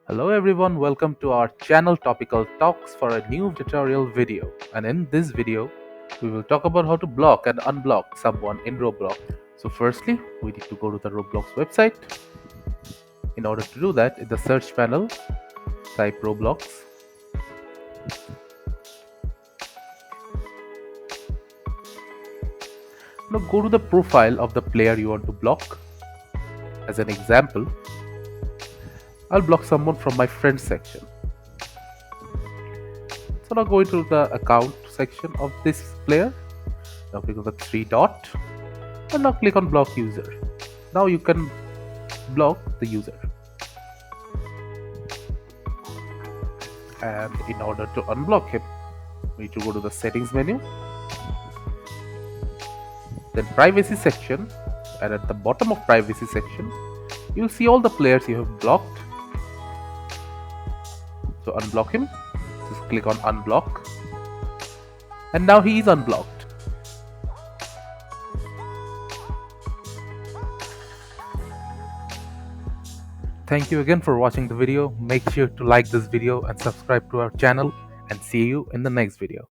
Hello everyone, welcome to our channel Topical Talks for a new tutorial video. And in this video, we will talk about how to block and unblock someone in Roblox. So firstly, we need to go to the Roblox website. In order to do that, in the search panel, type Roblox. Now go to the profile of the player you want to block. As an example, I'll block someone from my friends section. So now go into the account section of this player. Now click on the three dot and now click on block user. Now you can block the user. And in order to unblock him, we need to go to the settings menu, then privacy section, and at the bottom of privacy section you'll see all the players you have blocked. So unblock him, just click on unblock, and now he is unblocked. Thank you again for watching the video. Make sure to like this video and subscribe to our channel, and see you in the next video.